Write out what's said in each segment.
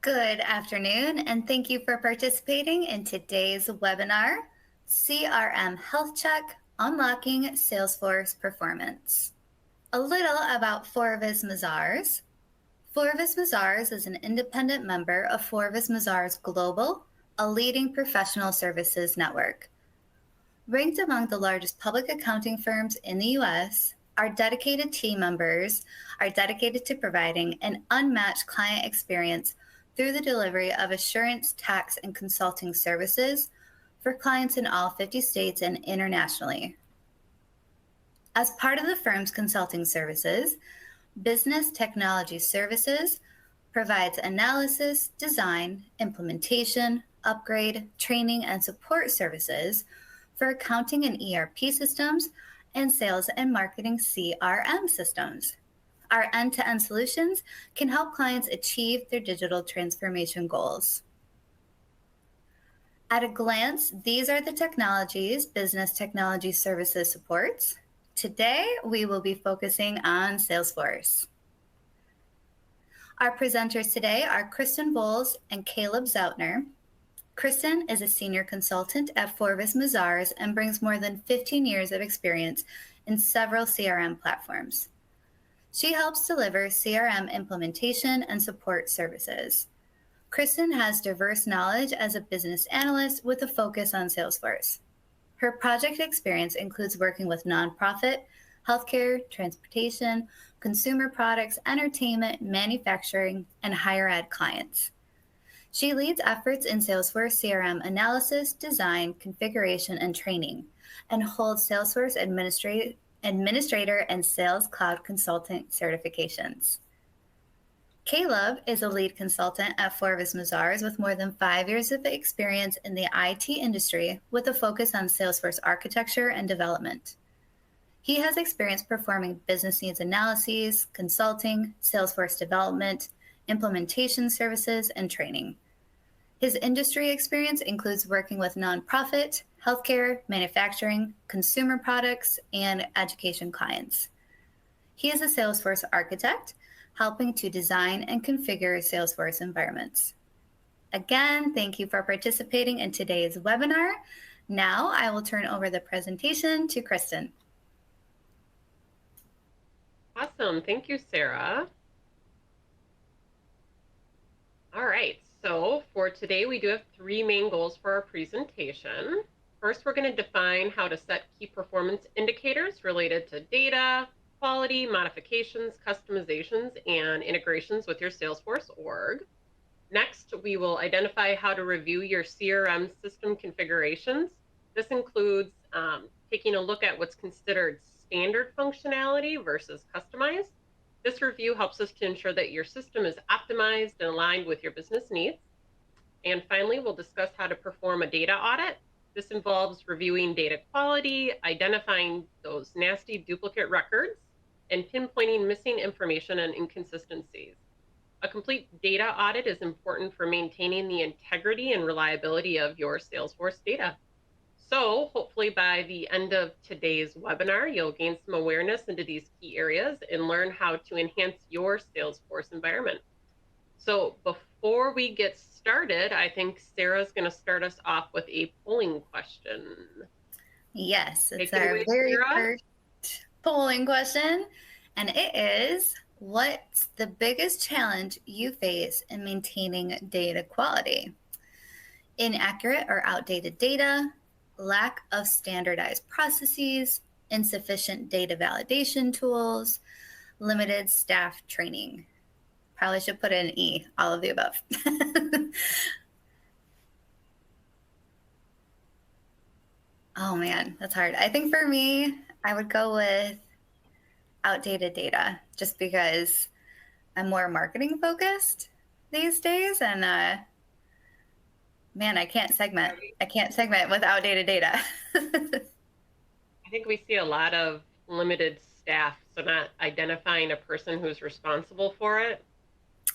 Good afternoon, and thank you for participating in today's webinar, CRM Health Check, Unlocking Salesforce Performance. A little about Forvis Mazars. Forvis Mazars is an independent member of Forvis Mazars Global, a leading professional services network. Ranked among the largest public accounting firms in the U.S., our dedicated team members are dedicated to providing an unmatched client experience through the delivery of assurance, tax, and consulting services for clients in all 50 states and internationally. As part of the firm's consulting services, Business Technology Services provides analysis, design, implementation, upgrade, training, and support services for accounting and ERP systems and sales and marketing CRM systems. Our end-to-end solutions can help clients achieve their digital transformation goals. At a glance, these are the technologies Business Technology Services supports. Today, we will be focusing on Salesforce. Our presenters today are Kristen Bowles and Caleb Zautner. Kristen is a senior consultant at Forvis Mazars and brings more than 15 years of experience in several CRM platforms. She helps deliver CRM implementation and support services. Kristen has diverse knowledge as a business analyst with a focus on Salesforce. Her project experience includes working with nonprofit, healthcare, transportation, consumer products, entertainment, manufacturing, and higher ed clients. She leads efforts in Salesforce CRM analysis, design, configuration, and training, and holds Salesforce Administrator and Sales Cloud Consultant certifications. Caleb is a lead consultant at Forvis Mazars with more than 5 years of experience in the IT industry with a focus on Salesforce architecture and development. He has experience performing business needs analyses, consulting, Salesforce development, implementation services, and training. His industry experience includes working with nonprofit, healthcare, manufacturing, consumer products, and education clients. He is a Salesforce architect, helping to design and configure Salesforce environments. Again, thank you for participating in today's webinar. Now I will turn over the presentation to Kristen. Awesome. Thank you, Sarah. All right. So for today, we do have three main goals for our presentation. First, we're going to define how to set key performance indicators related to data, quality, modifications, customizations, and integrations with your Salesforce org. Next, we will identify how to review your CRM system configurations. This includes taking a look at what's considered standard functionality versus customized. This review helps us to ensure that your system is optimized and aligned with your business needs. And finally, we'll discuss how to perform a data audit. This involves reviewing data quality, identifying those nasty duplicate records, and pinpointing missing information and inconsistencies. A complete data audit is important for maintaining the integrity and reliability of your Salesforce data. So hopefully by the end of today's webinar, you'll gain some awareness into these key areas and learn how to enhance your Salesforce environment. So before we get started, I think Sarah's going to start us off with a polling question. Yes, it's our very first polling question, and it is, what's the biggest challenge you face in maintaining data quality? Inaccurate or outdated data, lack of standardized processes, insufficient data validation tools, limited staff training. Probably should put in E, all of the above. Oh man, that's hard. I think for me, I would go with outdated data just because I'm more marketing focused these days, and man, I can't segment with outdated data. I think we see a lot of limited staff, so not identifying a person who's responsible for it.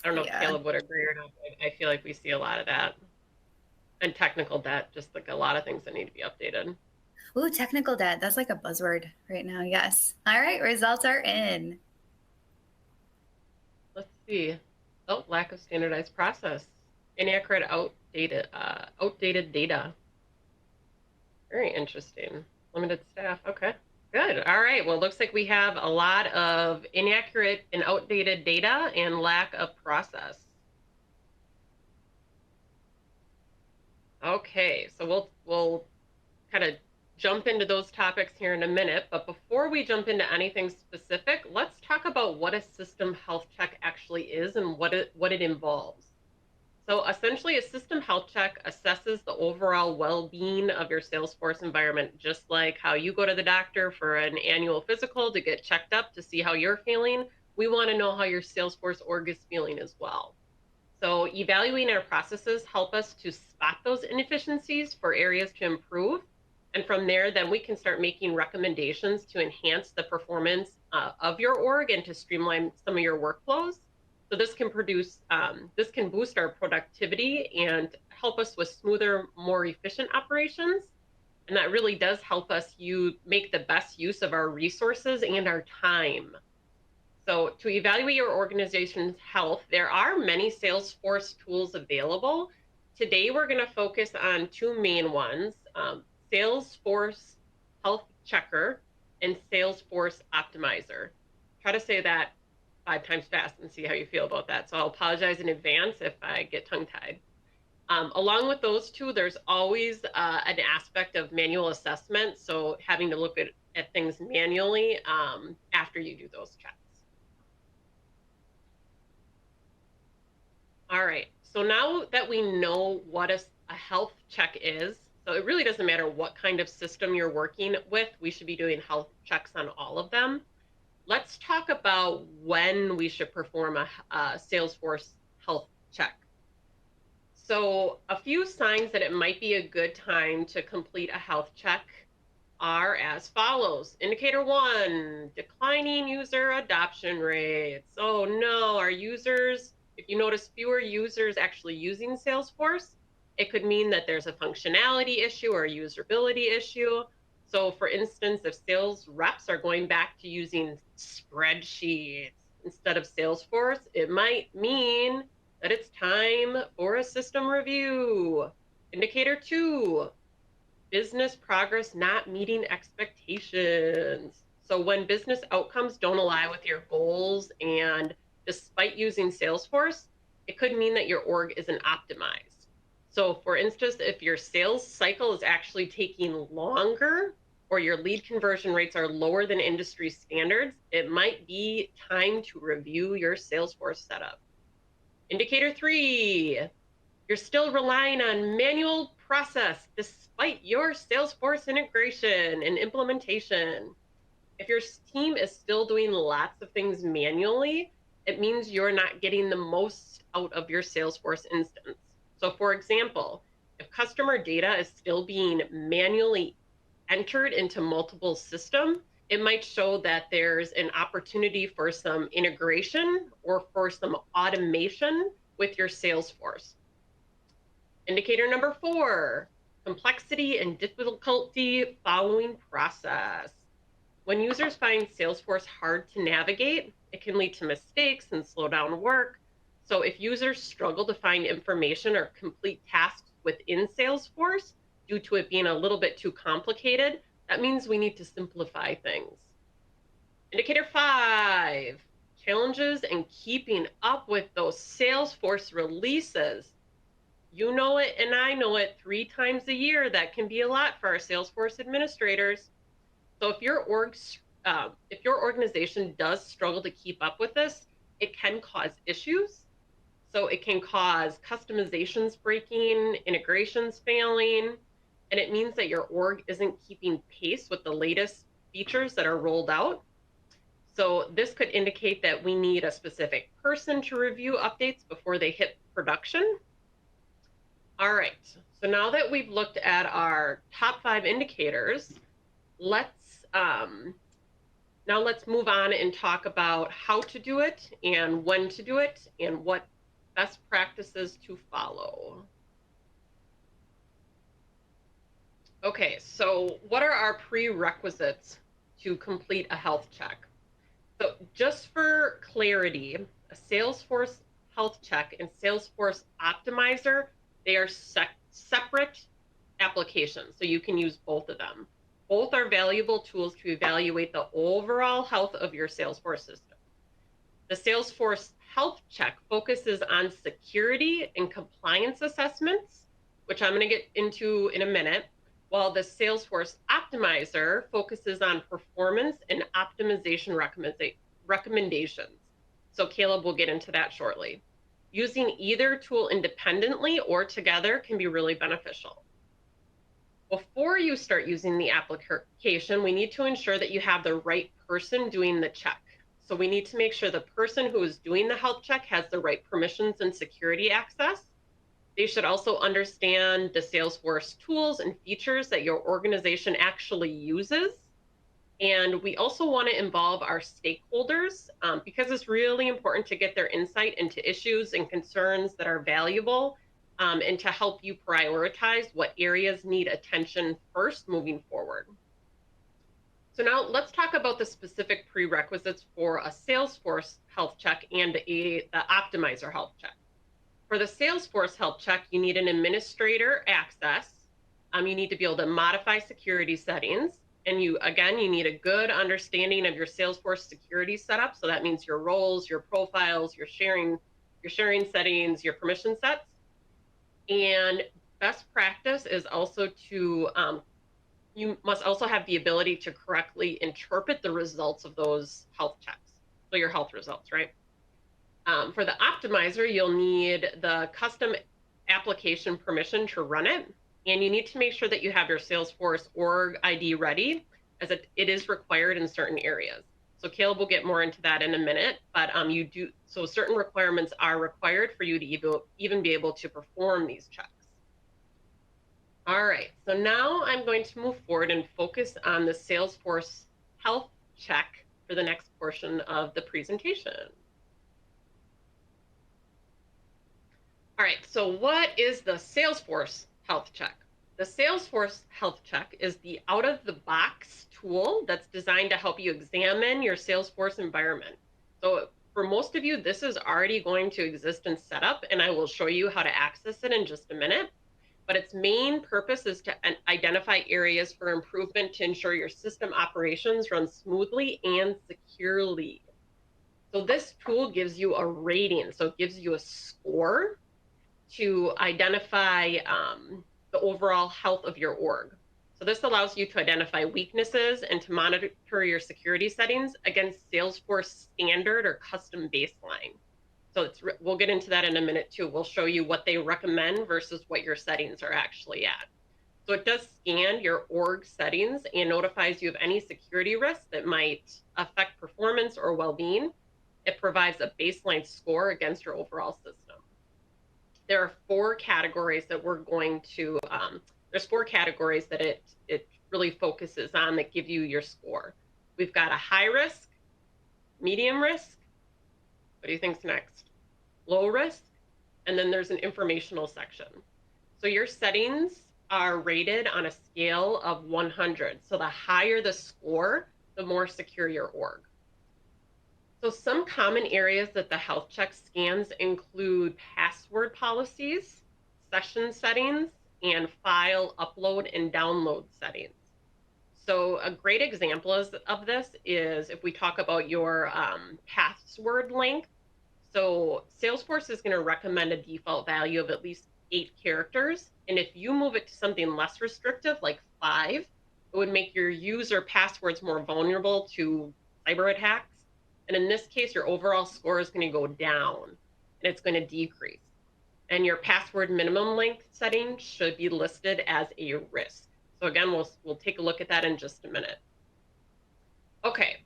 I don't know if Caleb would agree or not, but I feel like we see a lot of that. And technical debt, just like a lot of things that need to be updated. Ooh, technical debt. That's like a buzzword right now. Yes. All right. Results are in. Let's see. Oh, lack of standardized process. Inaccurate, outdated data. Very interesting. Limited staff. Okay. Good. All right. Well, it looks like we have a lot of inaccurate and outdated data and lack of process. Okay. So we'll kind of jump into those topics here in a minute, but before we jump into anything specific, let's talk about what a system health check actually is and what it involves. So essentially, a system health check assesses the overall well-being of your Salesforce environment, just like how you go to the doctor for an annual physical to get checked up to see how you're feeling. We want to know how your Salesforce org is feeling as well. So evaluating our processes help us to spot those inefficiencies for areas to improve. And from there, then we can start making recommendations to enhance the performance of your org and to streamline some of your workflows. So this can boost our productivity and help us with smoother, more efficient operations. And that really does help us make the best use of our resources and our time. So to evaluate your organization's health, there are many Salesforce tools available. Today, we're going to focus on two main ones, Salesforce Health Checker and Salesforce Optimizer. Try to say that 5 times fast and see how you feel about that. So I'll apologize in advance if I get tongue-tied. Along with those two, there's always an aspect of manual assessment. So having to look at things manually after you do those checks. All right. So now that we know what a health check is, so it really doesn't matter what kind of system you're working with, we should be doing health checks on all of them. Let's talk about when we should perform a Salesforce health check. So a few signs that it might be a good time to complete a health check are as follows. Indicator 1, declining user adoption rates. Oh no, our users, if you notice fewer users actually using Salesforce, it could mean that there's a functionality issue or a usability issue. So for instance, if sales reps are going back to using spreadsheets instead of Salesforce, it might mean that it's time for a system review. Indicator 2, business progress not meeting expectations. So when business outcomes don't align with your goals and despite using Salesforce, it could mean that your org isn't optimized. So for instance, if your sales cycle is actually taking longer or your lead conversion rates are lower than industry standards, it might be time to review your Salesforce setup. Indicator 3, you're still relying on manual process despite your Salesforce integration and implementation. If your team is still doing lots of things manually, it means you're not getting the most out of your Salesforce instance. So for example, if customer data is still being manually entered into multiple systems, it might show that there's an opportunity for some integration or for some automation with your Salesforce. Indicator number 4, complexity and difficulty following process. When users find Salesforce hard to navigate, it can lead to mistakes and slow down work. So if users struggle to find information or complete tasks within Salesforce due to it being a little bit too complicated, that means we need to simplify things. Indicator 5, challenges in keeping up with those Salesforce releases. You know it and I know it, 3 times a year. That can be a lot for our Salesforce administrators. So if your organization does struggle to keep up with this, it can cause issues. So it can cause customizations breaking, integrations failing, and it means that your org isn't keeping pace with the latest features that are rolled out. So this could indicate that we need a specific person to review updates before they hit production. All right, so now that we've looked at our top 5 indicators, let's move on and talk about how to do it and when to do it and what best practices to follow. Okay, so what are our prerequisites to complete a health check? So just for clarity, a Salesforce Health Check and Salesforce Optimizer, they are separate applications, so you can use both of them. Both are valuable tools to evaluate the overall health of your Salesforce system. The Salesforce Health Check focuses on security and compliance assessments, which I'm going to get into in a minute, while the Salesforce Optimizer focuses on performance and optimization recommendations. So Caleb will get into that shortly. Using either tool independently or together can be really beneficial. Before you start using the application, we need to ensure that you have the right person doing the check. So we need to make sure the person who is doing the health check has the right permissions and security access. They should also understand the Salesforce tools and features that your organization actually uses. And we also want to involve our stakeholders because it's really important to get their insight into issues and concerns that are valuable and to help you prioritize what areas need attention first moving forward. So now let's talk about the specific prerequisites for a Salesforce health check and the Optimizer health check. For the Salesforce health check, you need an administrator access. You need to be able to modify security settings. And you need a good understanding of your Salesforce security setup. So that means your roles, your profiles, your sharing settings, your permission sets. And best practice is also to, you must also have the ability to correctly interpret the results of those health checks. So your health results, right? For the Optimizer, you'll need the custom application permission to run it. And you need to make sure that you have your Salesforce org ID ready, as it is required in certain areas. So Caleb will get more into that in a minute, but so certain requirements are required for you to even be able to perform these checks. All right, so now I'm going to move forward and focus on the Salesforce health check for the next portion of the presentation. All right, so what is the Salesforce health check? The Salesforce health check is the out-of-the-box tool that's designed to help you examine your Salesforce environment. So for most of you, this is already going to exist in setup, and I will show you how to access it in just a minute. But its main purpose is to identify areas for improvement to ensure your system operations run smoothly and securely. So this tool gives you a rating, so it gives you a score to identify the overall health of your org. So this allows you to identify weaknesses and to monitor your security settings against Salesforce standard or custom baseline. So we'll get into that in a minute too. We'll show you what they recommend versus what your settings are actually at. So it does scan your org settings and notifies you of any security risks that might affect performance or well-being. It provides a baseline score against your overall system. There are 4 categories that we're going to, there's 4 categories that it really focuses on that give you your score. We've got a high risk, medium risk, what do you think's next? Low risk, and then there's an informational section. So your settings are rated on a scale of 100. So the higher the score, the more secure your org. So some common areas that the health check scans include password policies, session settings, and file upload and download settings. So a great example of this is if we talk about your password length. So Salesforce is going to recommend a default value of at least 8 characters. And if you move it to something less restrictive, like 5, it would make your user passwords more vulnerable to cyber attacks. And in this case, your overall score is going to go down and it's going to decrease. And your password minimum length setting should be listed as a risk. So again, we'll take a look at that in just a minute. Okay,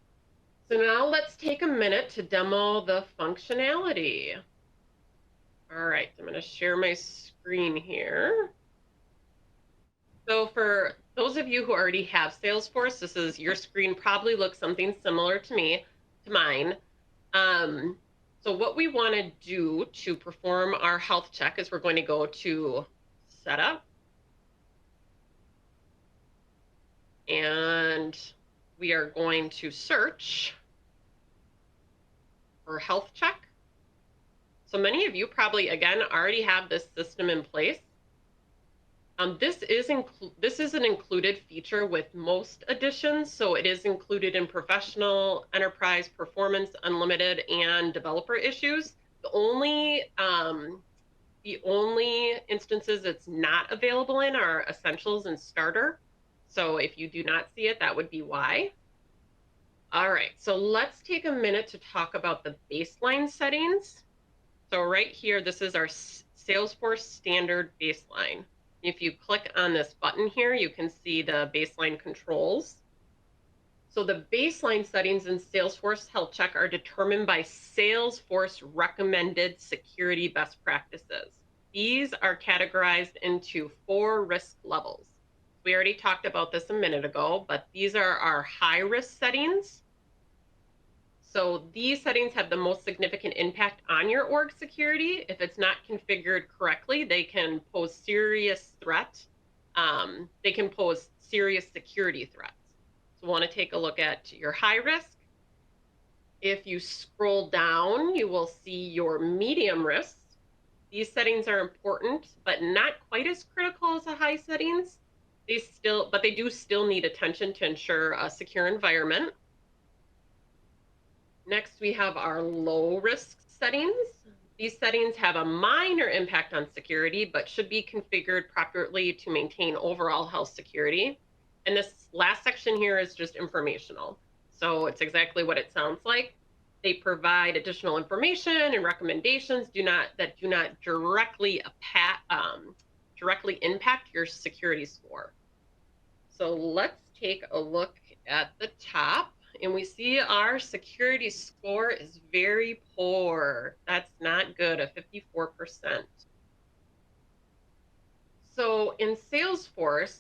so now let's take a minute to demo the functionality. All right, I'm going to share my screen here. So for those of you who already have Salesforce, this is your screen probably looks something similar to mine. So what we want to do to perform our health check is we're going to go to Setup. And we are going to search for health check. So many of you probably, again, already have this system in place. This is an included feature with most editions, so it is included in Professional, Enterprise, Performance, Unlimited, and Developer issues. The only instances it's not available in are Essentials and Starter. So if you do not see it, that would be why. All right, so let's take a minute to talk about the baseline settings. So right here, this is our Salesforce standard baseline. If you click on this button here, you can see the baseline controls. So the baseline settings in Salesforce Health Check are determined by Salesforce recommended security best practices. These are categorized into 4 risk levels. We already talked about this a minute ago, but these are our high risk settings. So these settings have the most significant impact on your org security. If it's not configured correctly, they can pose serious threat. They can pose serious security threats. So want to take a look at your high risk. If you scroll down, you will see your medium risks. These settings are important, but not quite as critical as the high settings. But they do still need attention to ensure a secure environment. Next, we have our low risk settings. These settings have a minor impact on security, but should be configured properly to maintain overall health security. And this last section here is just informational. So it's exactly what it sounds like. They provide additional information and recommendations that do not directly impact your security score. So let's take a look at the top. And we see our security score is very poor. That's not good, a 54%. So in Salesforce,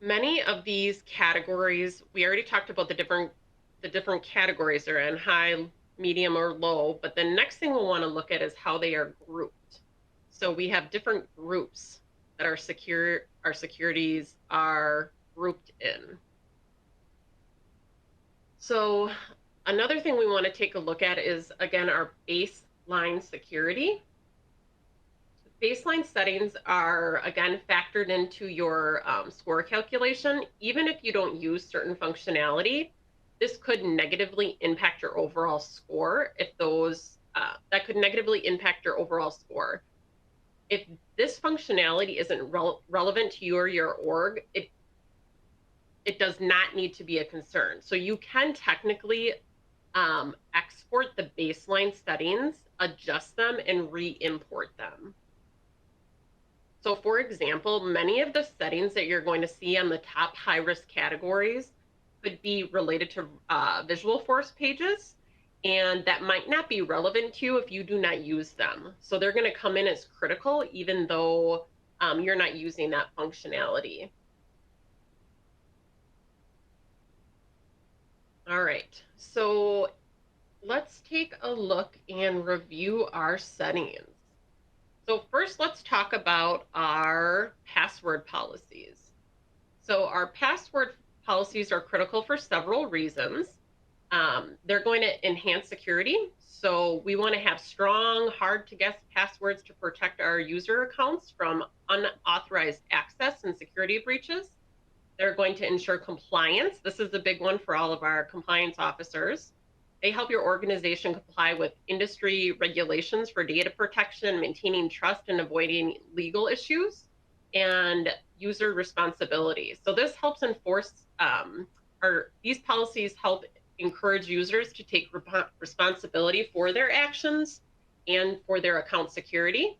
many of these categories, we already talked about the different categories they're in, high, medium, or low. But the next thing we'll want to look at is how they are grouped. So we have different groups that our securities are grouped in. So another thing we want to take a look at is, again, our baseline security. Baseline settings are, again, factored into your score calculation. Even if you don't use certain functionality, this could negatively impact your overall score. That could negatively impact your overall score. If this functionality isn't relevant to you or your org, it does not need to be a concern. So you can technically export the baseline settings, adjust them, and re-import them. So for example, many of the settings that you're going to see on the top high-risk categories could be related to Visualforce pages, and that might not be relevant to you if you do not use them. So they're going to come in as critical even though you're not using that functionality. All right, so let's take a look and review our settings. So first, let's talk about our password policies. So our password policies are critical for several reasons. They're going to enhance security. So we want to have strong, hard-to-guess passwords to protect our user accounts from unauthorized access and security breaches. They're going to ensure compliance. This is a big one for all of our compliance officers. They help your organization comply with industry regulations for data protection, maintaining trust, and avoiding legal issues, and user responsibility. So this helps enforce, these policies help encourage users to take responsibility for their actions and for their account security.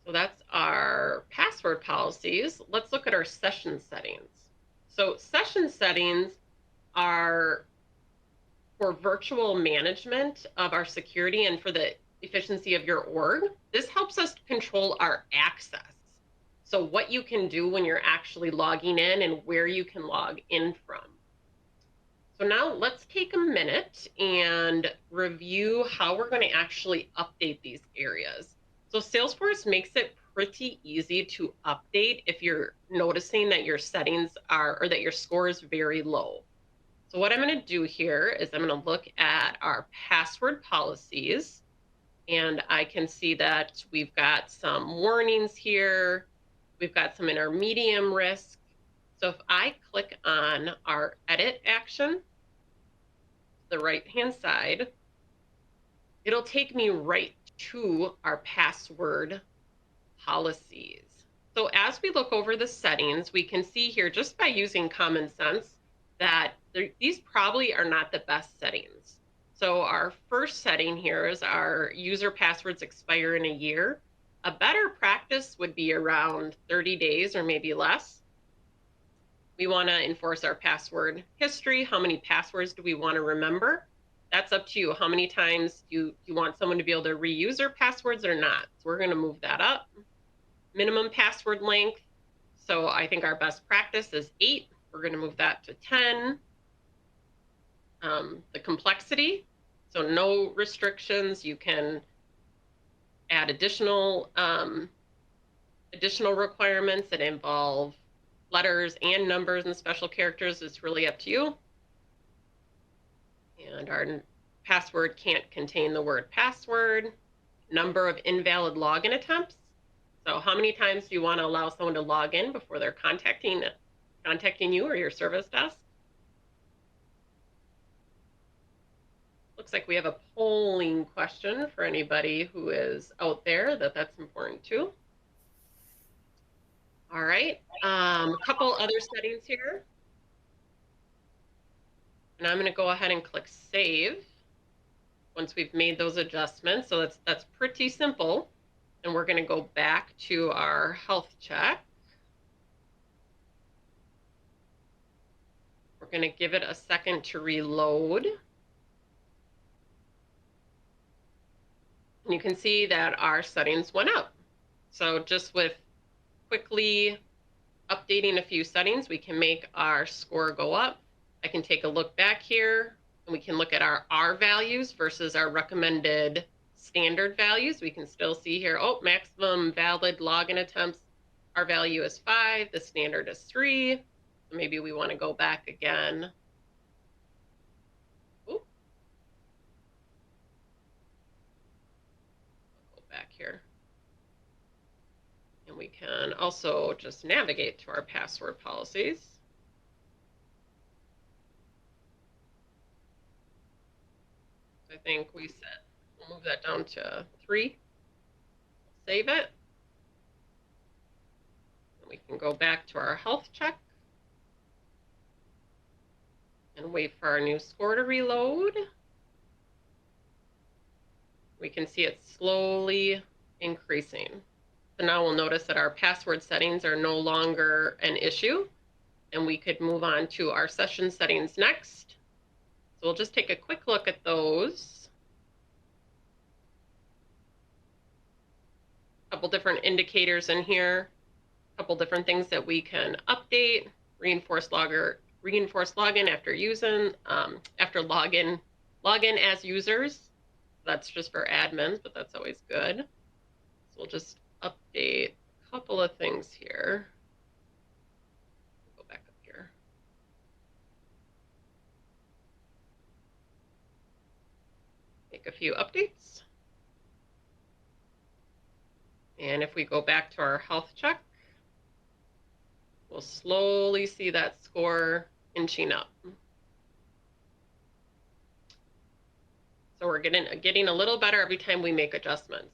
So that's our password policies. Let's look at our session settings. So session settings are for virtual management of our security and for the efficiency of your org. This helps us control our access. So what you can do when you're actually logging in and where you can log in from. So now let's take a minute and review how we're going to actually update these areas. So Salesforce makes it pretty easy to update if you're noticing that your settings are, or that your score is very low. So what I'm going to do here is I'm going to look at our password policies, and I can see that we've got some warnings here. We've got some in our medium risk. So if I click on our edit action, the right-hand side, it'll take me right to our password policies. So as we look over the settings, we can see here just by using common sense that these probably are not the best settings. So our first setting here is our user passwords expire in a year. A better practice would be around 30 days or maybe less. We want to enforce our password history. How many passwords do we want to remember? That's up to you. How many times do you want someone to be able to reuse their passwords or not? So we're going to move that up. Minimum password length. So I think our best practice is 8. We're going to move that to 10. The complexity. So no restrictions. You can add additional requirements that involve letters and numbers and special characters. It's really up to you. And our password can't contain the word password. Number of invalid login attempts. So how many times do you want to allow someone to log in before they're contacting you or your service desk? Looks like we have a polling question for anybody who is out there that's important too. All right, a couple other settings here. And I'm going to go ahead and click save once we've made those adjustments. So that's pretty simple. And we're going to go back to our health check. We're going to give it a second to reload. And you can see that our settings went up. So just with quickly updating a few settings, we can make our score go up. I can take a look back here and we can look at our R values versus our recommended standard values. We can still see here, oh, maximum valid login attempts, our value is 5, the standard is 3. So maybe we want to go back again. Ooh. I'll go back here. And we can also just navigate to our password policies. I think we set, we'll move that down to 3. Save it. And we can go back to our health check and wait for our new score to reload. We can see it slowly increasing. So now we'll notice that our password settings are no longer an issue, and we could move on to our session settings next. So we'll just take a quick look at those. A couple different indicators in here, a couple different things that we can update, reinforce login after using, after login as users. That's just for admins, but that's always good. So we'll just update a couple of things here. Go back up here. Make a few updates. And if we go back to our health check, we'll slowly see that score inching up. So we're getting a little better every time we make adjustments.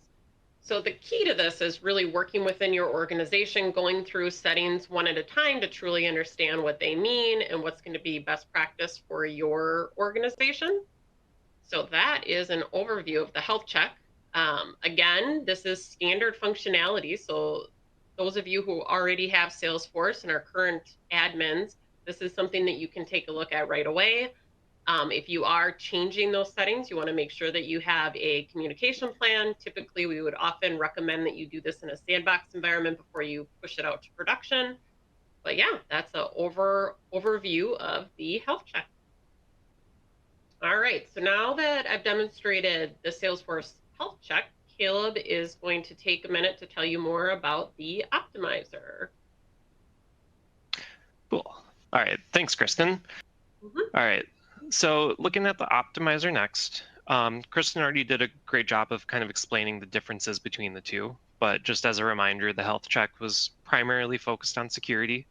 So the key to this is really working within your organization, going through settings one at a time to truly understand what they mean and what's going to be best practice for your organization. So that is an overview of the health check. Again, this is standard functionality. So those of you who already have Salesforce and are current admins, this is something that you can take a look at right away. If you are changing those settings, you want to make sure that you have a communication plan. Typically, we would often recommend that you do this in a sandbox environment before you push it out to production. But yeah, that's an overview of the health check. All right, so now that I've demonstrated the Salesforce health check, Caleb is going to take a minute to tell you more about the optimizer. Cool. All right, thanks, Kristen. Mhm. All right. So looking at the optimizer next, Kristen already did a great job of kind of explaining the differences between the two. But just as a reminder, the health check was primarily focused on security.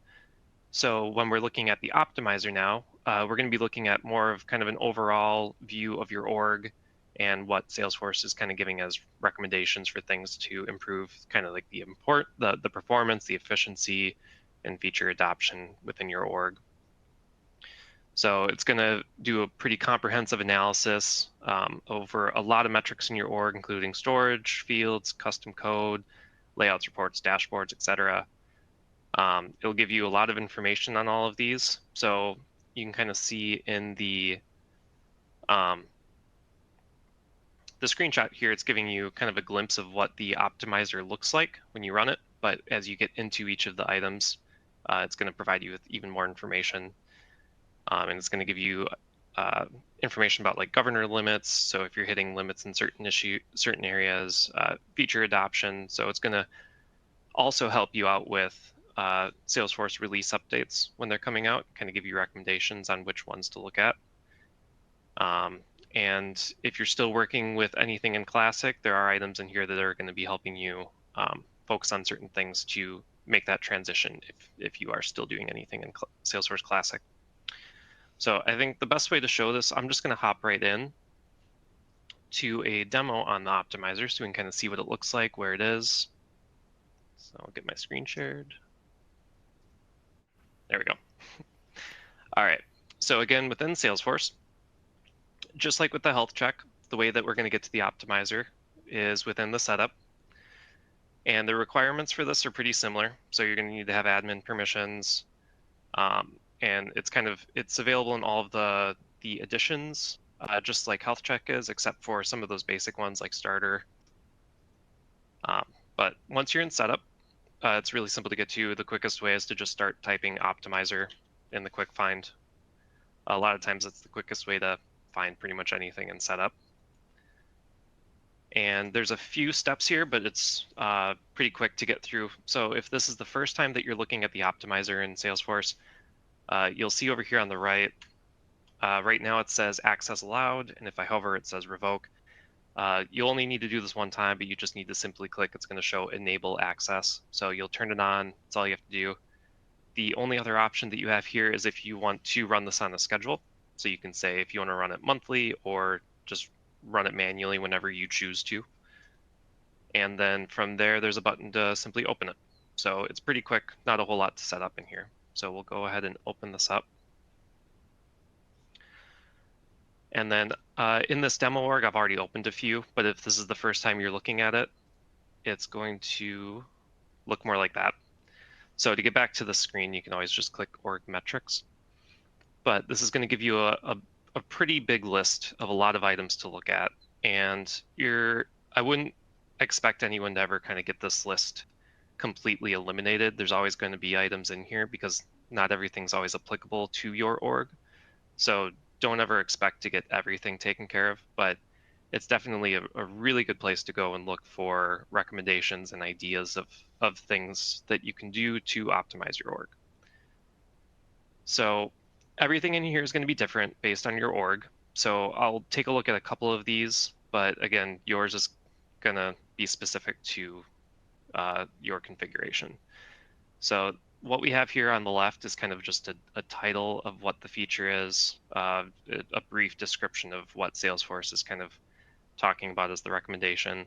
So when we're looking at the optimizer now, we're going to be looking at more of kind of an overall view of your org and what Salesforce is kind of giving as recommendations for things to improve kind of like the performance, the efficiency, and feature adoption within your org. So it's going to do a pretty comprehensive analysis over a lot of metrics in your org, including storage, fields, custom code, layouts, reports, dashboards, etc. It'll give you a lot of information on all of these. So you can kind of see in the screenshot here, it's giving you kind of a glimpse of what the optimizer looks like when you run it. But as you get into each of the items, it's going to provide you with even more information. And it's going to give you information about like governor limits. So if you're hitting limits in certain areas, feature adoption. So it's going to also help you out with Salesforce release updates when they're coming out, kind of give you recommendations on which ones to look at. And if you're still working with anything in Classic, there are items in here that are going to be helping you focus on certain things to make that transition if you are still doing anything in Salesforce Classic. So I think the best way to show this, I'm just going to hop right in to a demo on the optimizer so we can kind of see what it looks like, where it is. So I'll get my screen shared. There we go. All right. So again, within Salesforce, just like with the health check, the way that we're going to get to the optimizer is within the setup. And the requirements for this are pretty similar. So you're going to need to have admin permissions. And it's available in all of the additions, just like health check is, except for some of those basic ones like starter. But once you're in setup, it's really simple to get to. The quickest way is to just start typing optimizer in the quick find. A lot of times it's the quickest way to find pretty much anything in setup. And there's a few steps here, but it's pretty quick to get through. So if this is the first time that you're looking at the optimizer in Salesforce, you'll see over here on the right, right now it says access allowed, and if I hover, it says revoke. You only need to do this one time, but you just need to simply click. It's going to show enable access. So you'll turn it on. That's all you have to do. The only other option that you have here is if you want to run this on a schedule. So you can say if you want to run it monthly or just run it manually whenever you choose to. And then from there, there's a button to simply open it. So it's pretty quick, not a whole lot to set up in here. So we'll go ahead and open this up. And then in this demo org, I've already opened a few, but if this is the first time you're looking at it, it's going to look more like that. So to get back to the screen, you can always just click org metrics. But this is going to give you a pretty big list of a lot of items to look at. And I wouldn't expect anyone to ever kind of get this list completely eliminated. There's always going to be items in here because not everything's always applicable to your org. So don't ever expect to get everything taken care of, but it's definitely a really good place to go and look for recommendations and ideas of things that you can do to optimize your org. So everything in here is going to be different based on your org. So I'll take a look at a couple of these, but again, yours is going to be specific to your configuration. So what we have here on the left is kind of just a title of what the feature is, a brief description of what Salesforce is kind of talking about as the recommendation.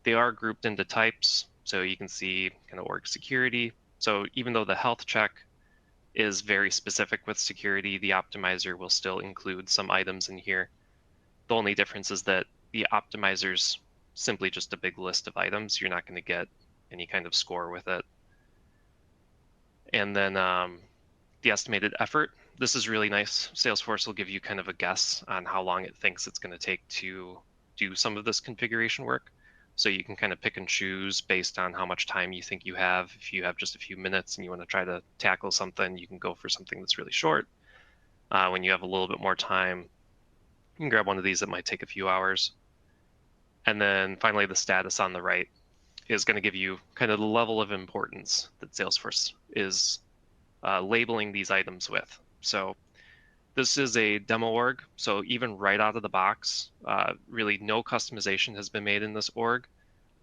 They are grouped into types, so you can see kind of org security. So even though the health check is very specific with security, the optimizer will still include some items in here. The only difference is that the optimizer's simply just a big list of items. You're not going to get any kind of score with it. And then the estimated effort. This is really nice. Salesforce will give you kind of a guess on how long it thinks it's going to take to do some of this configuration work. So you can kind of pick and choose based on how much time you think you have. If you have just a few minutes and you want to try to tackle something, you can go for something that's really short. When you have a little bit more time, you can grab one of these that might take a few hours. And then finally, the status on the right is going to give you kind of the level of importance that Salesforce is labeling these items with. So This is a demo org, so even right out of the box, really no customization has been made in this org.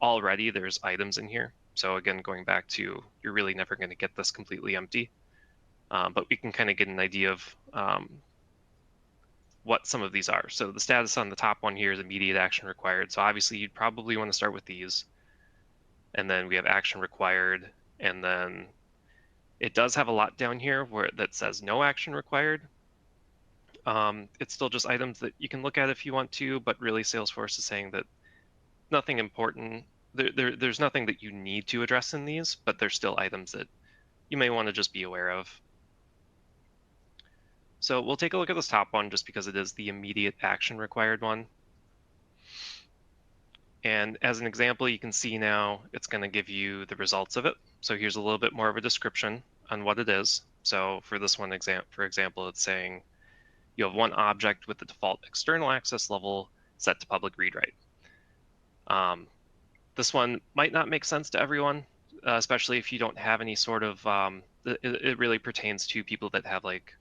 Already there's items in here. So again, going back to, you're really never going to get this completely empty, but we can kind of get an idea of what some of these are. So the status on the top one here is immediate action required. So obviously you'd probably want to start with these. And then we have action required. And then it does have a lot down here where that says no action required. It's still just items that you can look at if you want to, but really Salesforce is saying that nothing important, there's nothing that you need to address in these, but there's still items that you may want to just be aware of. So we'll take a look at this top one just because it is the immediate action required one. And as an example, you can see now it's going to give you the results of it. So here's a little bit more of a description on what it is. So for this one for example, it's saying you have one object with the default external access level set to public read-write. This one might not make sense to everyone, especially if you don't have any sort of, it really pertains to people that have like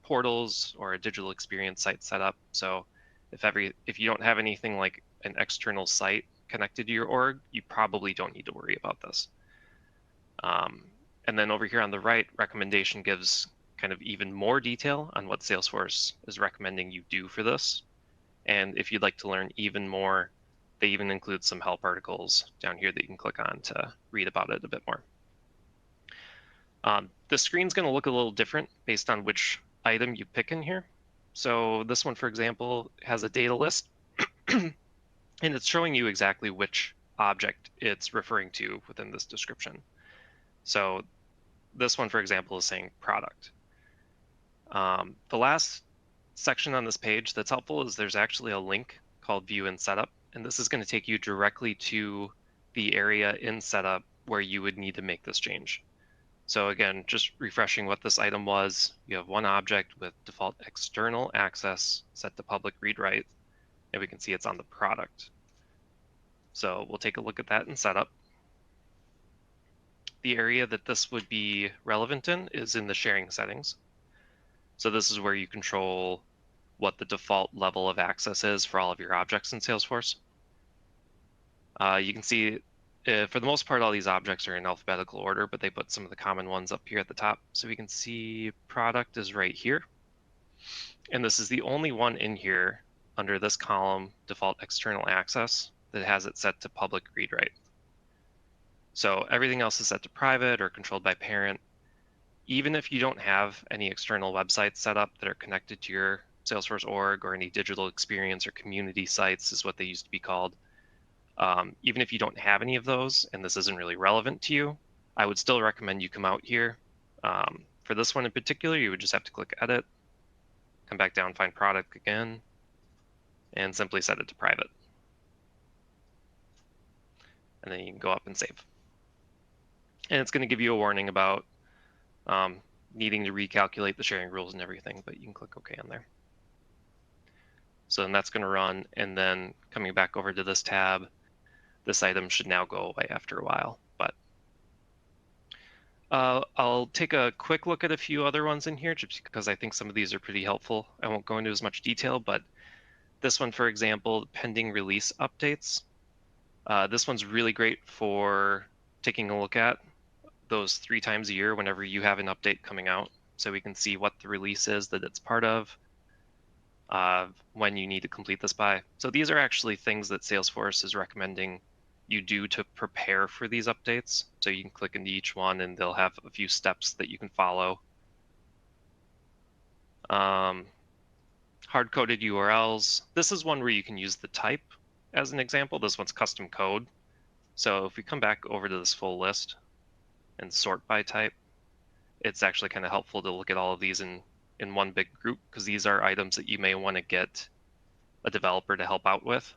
portals or a digital experience site set up. So if you don't have anything like an external site connected to your org, you probably don't need to worry about this. And then over here on the right, recommendation gives kind of even more detail on what Salesforce is recommending you do for this. And if you'd like to learn even more, they even include some help articles down here that you can click on to read about it a bit more. The screen's going to look a little different based on which item you pick in here. So this one, for example, has a data list, and it's showing you exactly which object it's referring to within this description. So this one, for example, is saying product. The last section on this page that's helpful is there's actually a link called View and Setup, and this is going to take you directly to the area in Setup where you would need to make this change. So again, just refreshing what this item was, you have one object with default external access set to public read-write, and we can see it's on the product. So we'll take a look at that in Setup. The area that this would be relevant in is in the sharing settings. So this is where you control what the default level of access is for all of your objects in Salesforce. You can see, for the most part, all these objects are in alphabetical order, but they put some of the common ones up here at the top. So we can see product is right here. And this is the only one in here under this column, default external access, that has it set to public read-write. So everything else is set to private or controlled by parent. Even if you don't have any external websites set up that are connected to your Salesforce org, or any digital experience or community sites is what they used to be called. Even if you don't have any of those and this isn't really relevant to you, I would still recommend you come out here. For this one in particular, you would just have to click Edit, come back down, find Product again, and simply set it to private. And then you can go up and save. And it's going to give you a warning about needing to recalculate the sharing rules and everything, but you can click OK on there. So then that's going to run, and then coming back over to this tab, this item should now go away after a while. But I'll take a quick look at a few other ones in here, just because I think some of these are pretty helpful. I won't go into as much detail, but this one, for example, pending release updates. This one's really great for taking a look at those 3 times a year whenever you have an update coming out, so we can see what the release is that it's part of, when you need to complete this by. So these are actually things that Salesforce is recommending you do to prepare for these updates. So you can click into each one and they'll have a few steps that you can follow. Hard-coded URLs. This is one where you can use the type as an example. This one's custom code. So if we come back over to this full list and sort by type, it's actually kind of helpful to look at all of these in one big group, because these are items that you may want to get a developer to help out with.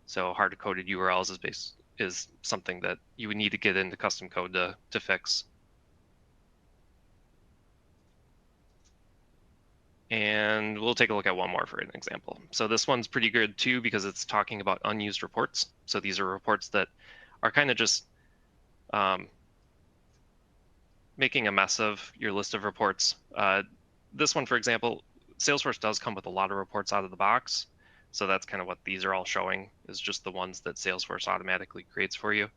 So hard-coded URLs is something that you would need to get into custom code to fix. And we'll take a look at one more for an example. So this one's pretty good too, because it's talking about unused reports. So these are reports that are kind of just making a mess of your list of reports. this one, for example, Salesforce does come with a lot of reports out of the box. So that's kind of what these are all showing, is just the ones that Salesforce automatically creates for you.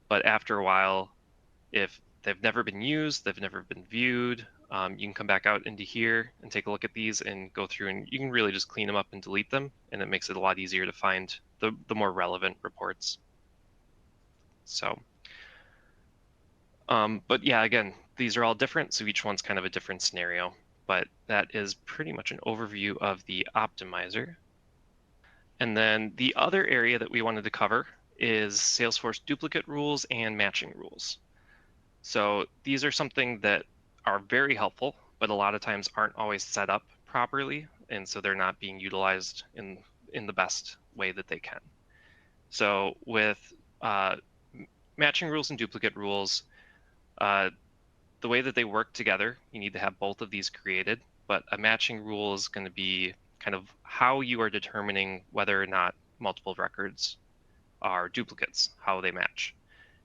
But after a while, if they've never been used, they've never been viewed, you can come back out into here and take a look at these and go through, and you can really just clean them up and delete them. And it makes it a lot easier to find the more relevant reports. So, but yeah, again, these are all different. So each one's kind of a different scenario, but that is pretty much an overview of the optimizer. And then the other area that we wanted to cover is Salesforce duplicate rules and matching rules. So these are something that are very helpful, but a lot of times aren't always set up properly, and so they're not being utilized in the best way that they can. So with matching rules and duplicate rules, the way that they work together, you need to have both of these created, but a matching rule is going to be kind of how you are determining whether or not multiple records are duplicates, how they match.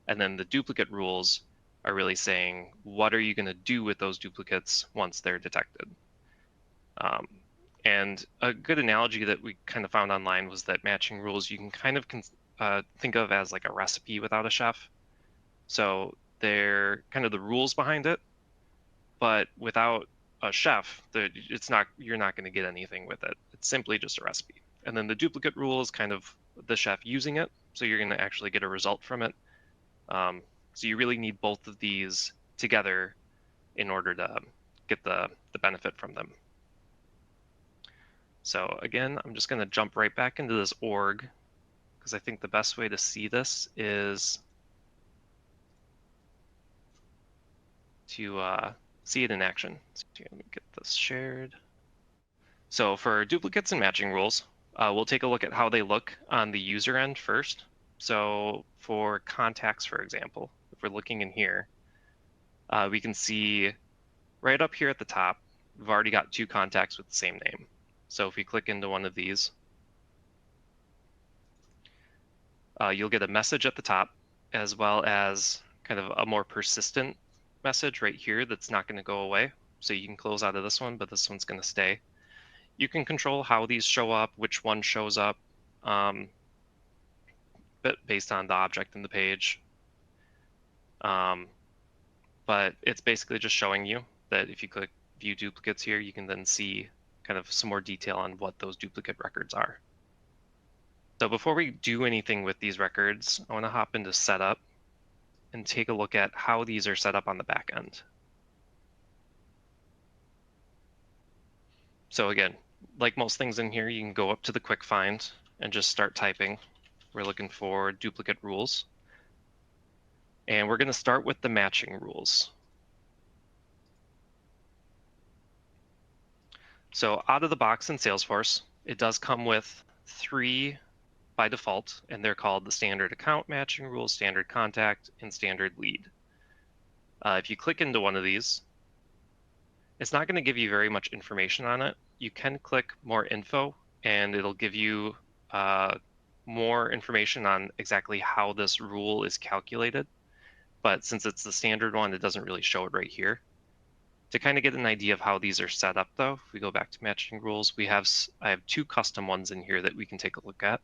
And then the duplicate rules are really saying, what are you going to do with those duplicates once they're detected? And a good analogy that we kind of found online was that matching rules you can kind of think of as like a recipe without a chef. So they're kind of the rules behind it, but without a chef, you're not going to get anything with it. It's simply just a recipe. And then the duplicate rule is kind of the chef using it, so you're going to actually get a result from it. So you really need both of these together in order to get the benefit from them. So again, I'm just going to jump right back into this org, because I think the best way to see this is to see it in action. So let me get this shared. So for duplicates and matching rules, we'll take a look at how they look on the user end first. So for contacts, for example, if we're looking in here, we can see right up here at the top, we've already got 2 contacts with the same name. So if we click into one of these, you'll get a message at the top, as well as kind of a more persistent message right here that's not going to go away. So you can close out of this one, but this one's going to stay. You can control how these show up, which one shows up, but based on the object in the page. But it's basically just showing you that if you click view duplicates here, you can then see kind of some more detail on what those duplicate records are. So before we do anything with these records, I want to hop into setup and take a look at how these are set up on the back end. So again, like most things in here, you can go up to the quick find and just start typing. We're looking for duplicate rules. And we're going to start with the matching rules. So out of the box in Salesforce, it does come with 3 by default, and they're called the standard account matching rule, standard contact, and standard lead. If you click into one of these, it's not going to give you very much information on it. You can click more info, and it'll give you more information on exactly how this rule is calculated. But since it's the standard one, it doesn't really show it right here. To kind of get an idea of how these are set up, though, if we go back to matching rules, I have 2 custom ones in here that we can take a look at.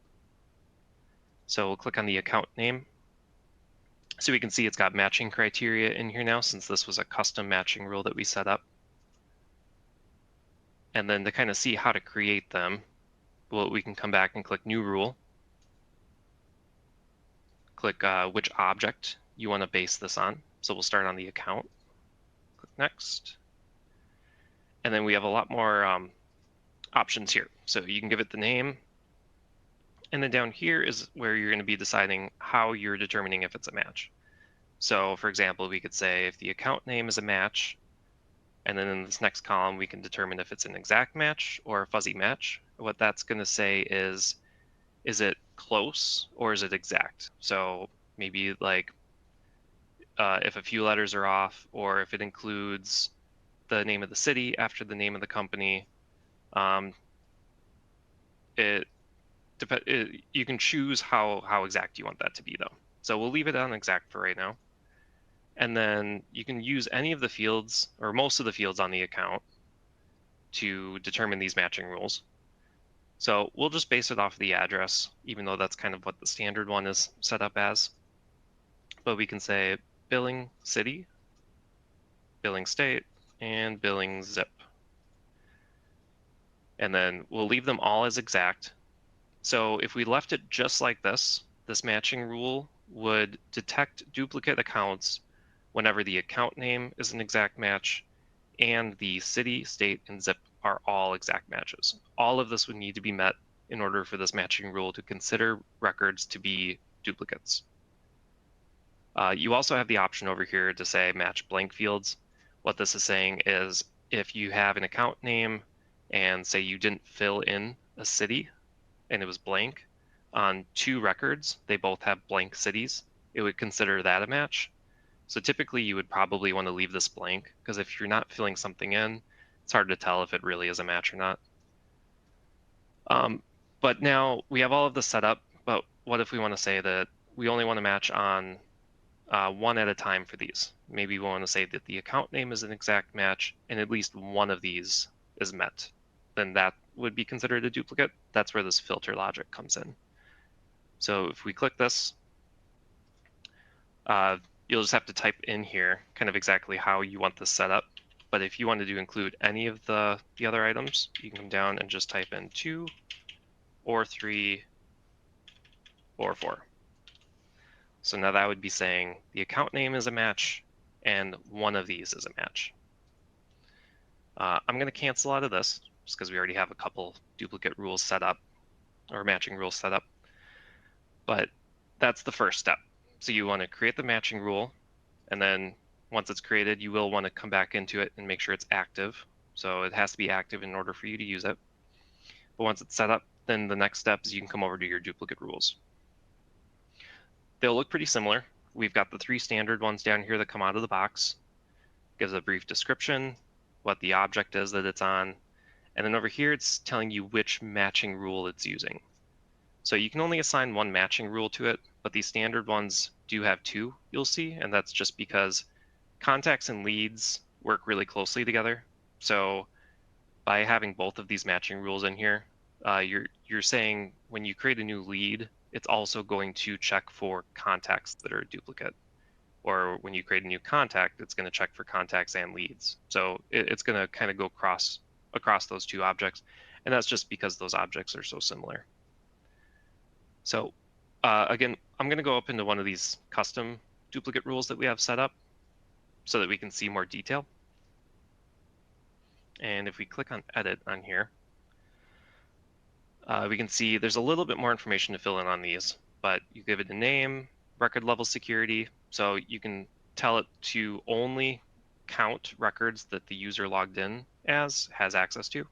So we'll click on the account name. So we can see it's got matching criteria in here now, since this was a custom matching rule that we set up. And then to kind of see how to create them, we can come back and click new rule. Click which object you want to base this on. So we'll start on the account. Click next. And then we have a lot more options here. So you can give it the name. And then down here is where you're going to be deciding how you're determining if it's a match. So for example, we could say if the account name is a match, and then in this next column, we can determine if it's an exact match or a fuzzy match. What that's going to say is it close or is it exact? So maybe like if a few letters are off, or if it includes the name of the city after the name of the company. You can choose how exact you want that to be, though. So we'll leave it on exact for right now. And then you can use any of the fields or most of the fields on the account. to determine these matching rules. So we'll just base it off the address, even though that's kind of what the standard one is set up as. But we can say billing city, billing state, and billing zip. And then we'll leave them all as exact. So if we left it just like this matching rule would detect duplicate accounts whenever the account name is an exact match and the city, state, and zip are all exact matches. All of this would need to be met in order for this matching rule to consider records to be duplicates. You also have the option over here to say match blank fields. What this is saying is if you have an account name and say you didn't fill in a city and it was blank on 2 records, they both have blank cities, it would consider that a match. So typically you would probably want to leave this blank because if you're not filling something in, it's hard to tell if it really is a match or not. But now we have all of this set up, but what if we want to say that we only want to match on one at a time for these? Maybe we want to say that the account name is an exact match and at least one of these is met. Then that would be considered a duplicate. That's where this filter logic comes in. So if we click this, you'll just have to type in here kind of exactly how you want this set up. But if you wanted to include any of the other items, you can come down and just type in 2 or 3 or 4. So now that would be saying the account name is a match and one of these is a match. I'm going to cancel out of this just because we already have a couple duplicate rules set up or matching rules set up. But that's the first step. So you want to create the matching rule, and then once it's created, you will want to come back into it and make sure it's active. So it has to be active in order for you to use it. But once it's set up, then the next step is you can come over to your duplicate rules. They'll look pretty similar. We've got the 3 standard ones down here that come out of the box. Gives a brief description, what the object is that it's on, and then over here it's telling you which matching rule it's using. So you can only assign one matching rule to it, but these standard ones do have 2, you'll see, and that's just because contacts and leads work really closely together. So by having both of these matching rules in here, you're saying when you create a new lead, it's also going to check for contacts that are a duplicate. Or when you create a new contact, it's going to check for contacts and leads. So it's going to kind of go across those 2 objects, and that's just because those objects are so similar. So again, I'm going to go up into one of these custom duplicate rules that we have set up so that we can see more detail. And if we click on edit on here, we can see there's a little bit more information to fill in on these, but you give it a name, record level security, so you can tell it to only count records that the user logged in as has access to,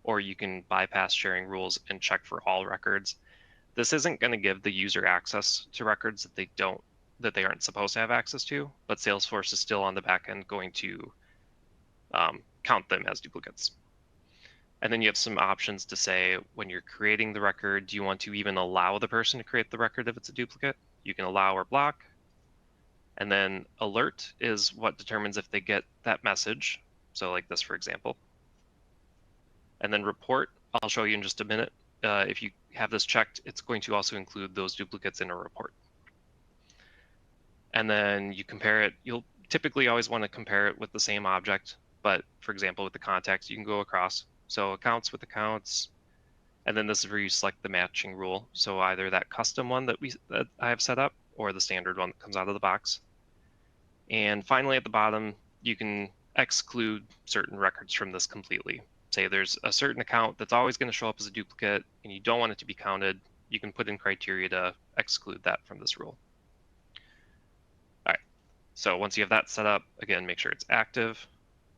or you can bypass sharing rules and check for all records. This isn't going to give the user access to records that they aren't supposed to have access to, but Salesforce is still on the back end going to count them as duplicates. And then you have some options to say when you're creating the record, do you want to even allow the person to create the record if it's a duplicate? You can allow or block. And then alert is what determines if they get that message. So like this, for example. And then report, I'll show you in just a minute. If you have this checked, it's going to also include those duplicates in a report. And then you compare it. You'll typically always want to compare it with the same object. But for example, with the contacts, you can go across. So accounts with accounts. And then this is where you select the matching rule. So either that custom one that I have set up or the standard one that comes out of the box. And finally, at the bottom, you can exclude certain records from this completely. Say there's a certain account that's always going to show up as a duplicate and you don't want it to be counted, you can put in criteria to exclude that from this rule. All right, so once you have that set up, again, make sure it's active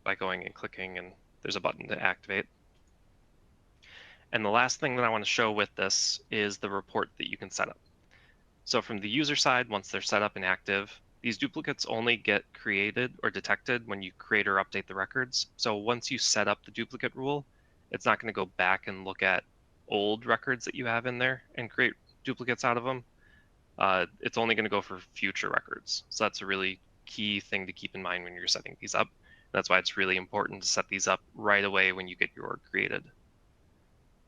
by going and clicking, and there's a button to activate. And the last thing that I want to show with this is the report that you can set up. So from the user side, once they're set up and active, these duplicates only get created or detected when you create or update the records. So once you set up the duplicate rule, it's not going to go back and look at old records that you have in there and create duplicates out of them. It's only going to go for future records. So that's a really key thing to keep in mind when you're setting these up. That's why it's really important to set these up right away when you get your org created.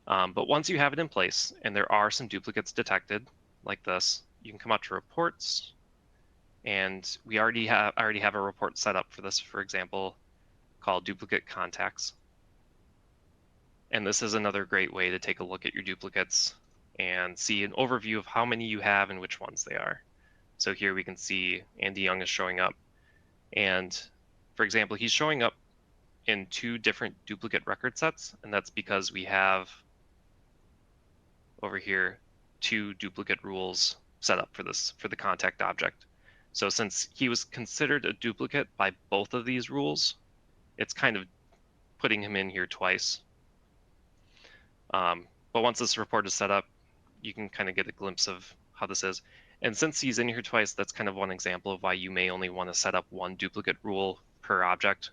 But once you have it in place and there are some duplicates detected like this, you can come out to reports, and I already have a report set up for this, for example, called duplicate contacts. And this is another great way to take a look at your duplicates and see an overview of how many you have and which ones they are. So here we can see Andy Young is showing up. And for example, he's showing up in 2 different duplicate record sets, and that's because we have over here 2 duplicate rules set up for the contact object. So since he was considered a duplicate by both of these rules, it's kind of putting him in here twice. But once this report is set up, you can kind of get a glimpse of how this is. And since he's in here twice, that's kind of one example of why you may only want to set up 1 duplicate rule per object.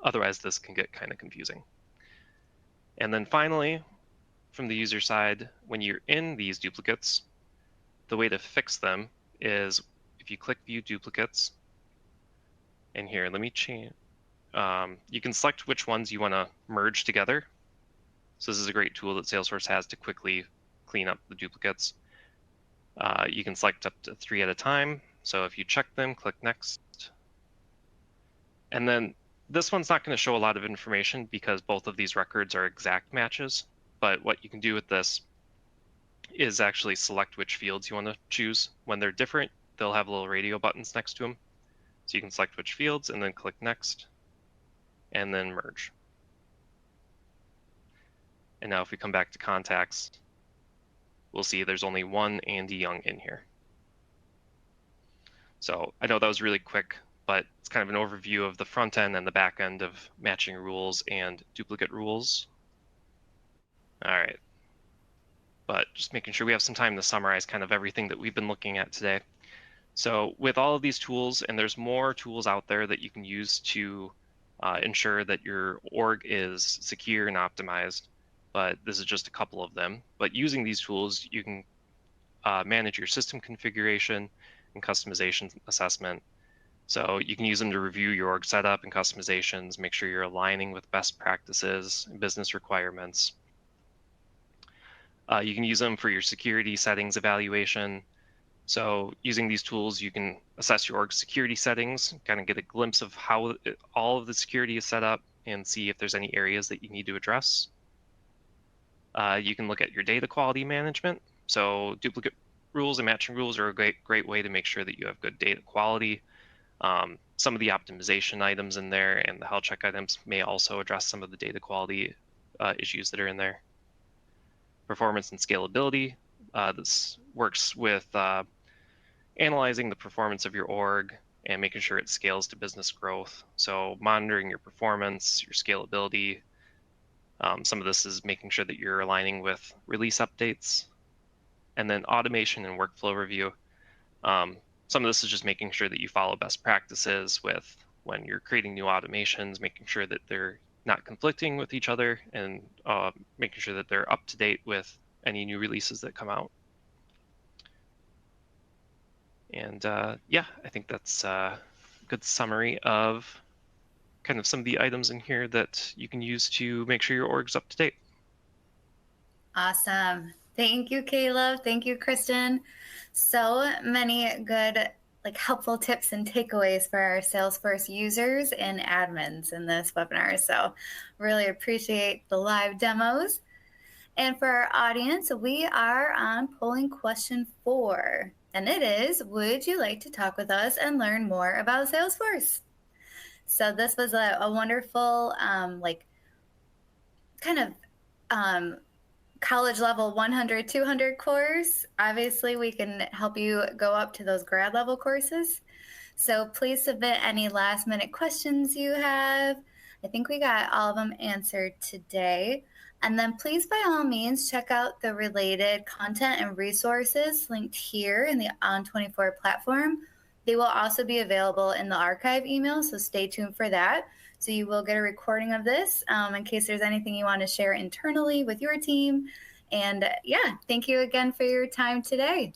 Otherwise, this can get kind of confusing. And then finally, from the user side, when you're in these duplicates, the way to fix them is if you click View Duplicates, and here, let me change. You can select which ones you want to merge together. So this is a great tool that Salesforce has to quickly clean up the duplicates. You can select up to 3 at a time. So if you check them, click Next. And then this one's not going to show a lot of information because both of these records are exact matches. But what you can do with this is actually select which fields you want to choose. When they're different, they'll have little radio buttons next to them. So you can select which fields and then click Next and then Merge. And now if we come back to contacts, we'll see there's only 1 Andy Young in here. So I know that was really quick, but it's kind of an overview of the front end and the back end of matching rules and duplicate rules. All right. But just making sure we have some time to summarize kind of everything that we've been looking at today. So with all of these tools, and there's more tools out there that you can use to ensure that your org is secure and optimized, but this is just a couple of them. But using these tools, you can manage your system configuration and customization assessment. So you can use them to review your org setup and customizations, make sure you're aligning with best practices and business requirements. You can use them for your security settings evaluation. So using these tools, you can assess your org security settings, kind of get a glimpse of how all of the security is set up and see if there's any areas that you need to address. You can look at your data quality management. So duplicate rules and matching rules are a great way to make sure that you have good data quality. Some of the optimization items in there and the health check items may also address some of the data quality issues that are in there. Performance and scalability. This works with analyzing the performance of your org and making sure it scales to business growth. So monitoring your performance, your scalability. Some of this is making sure that you're aligning with release updates. And then automation and workflow review. Some of this is just making sure that you follow best practices with when you're creating new automations, making sure that they're not conflicting with each other, and making sure that they're up to date with any new releases that come out. And yeah, I think that's a good summary of kind of some of the items in here that you can use to make sure your org's up to date. Awesome. Thank you, Caleb. Thank you, Kristen. So many good, helpful tips and takeaways for our Salesforce users and admins in this webinar. So really appreciate the live demos. And for our audience, we are on polling question 4. And it is, would you like to talk with us and learn more about Salesforce? So this was a wonderful, college level 100, 200 course. Obviously, we can help you go up to those grad level courses. So please submit any last minute questions you have. I think we got all of them answered today. And then please, by all means, check out the related content and resources linked here in the On24 platform. They will also be available in the archive email, so stay tuned for that. So you will get a recording of this in case there's anything you want to share internally with your team. And yeah, thank you again for your time today.